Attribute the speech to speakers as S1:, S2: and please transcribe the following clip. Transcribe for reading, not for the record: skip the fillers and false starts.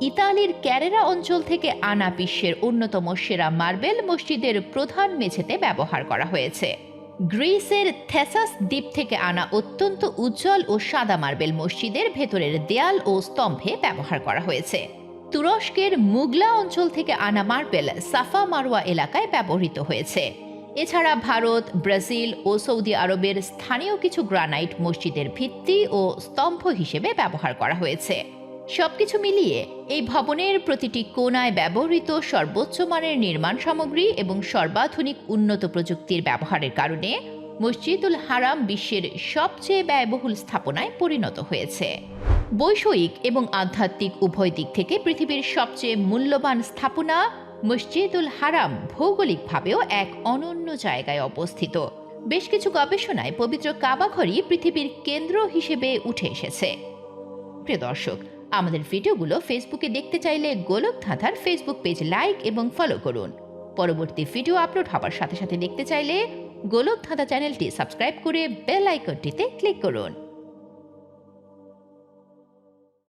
S1: ইতালির ক্যারেরা অঞ্চল থেকে আনা বিশ্বের অন্যতম সেরা মার্বেল মসজিদের প্রধান মেঝেতে ব্যবহার করা হয়েছে। গ্রিসের থেসাস দ্বীপ থেকে আনা অত্যন্ত উজ্জ্বল ও সাদা মার্বেল মসজিদের ভেতরের দেয়াল ও স্তম্ভে ব্যবহার করা হয়েছে। তুরস্কের মুগলা অঞ্চল থেকে আনা মার্বেল সাফা মারওয়া এলাকায় ব্যবহৃত হয়েছে। এছাড়া ভারত, ব্রাজিল ও সৌদি আরবের স্থানীয় কিছু গ্রানাইট মসজিদের ভিত্তি ও স্তম্ভ হিসেবে ব্যবহার করা হয়েছে। সবকিছু মিলিয়ে এই ভবনের প্রতিটি কোণায় ব্যবহৃত সর্বোচ্চ মানের নির্মাণ সামগ্রী এবং সর্বাধুনিক উন্নত প্রযুক্তির ব্যবহারের কারণে মসজিদুল হারাম বিশ্বের সবচেয়ে ব্যয়বহুল স্থাপনায় পরিণত হয়েছে। বৈষয়িক এবং আধ্যাত্মিক উভয় দিক থেকে পৃথিবীর সবচেয়ে মূল্যবান স্থাপনা মসজিদুল হারাম ভৌগোলিকভাবেও এক অনন্য জায়গায় অবস্থিত। বেশ কিছু গবেষণায় পবিত্র কাবা ঘরই পৃথিবীর কেন্দ্র হিসেবে উঠে এসেছে। প্রিয় দর্শক, আমাদের ভিডিওগুলো ফেসবুকে দেখতে চাইলে গোলক ধাঁধার ফেসবুক পেজ লাইক এবং ফলো করুন। পরবর্তী ভিডিও আপলোড হবার সাথে সাথে দেখতে চাইলে গোলক ধাঁধা চ্যানেলটি সাবস্ক্রাইব করে বেল আইকনটিতে ক্লিক করুন।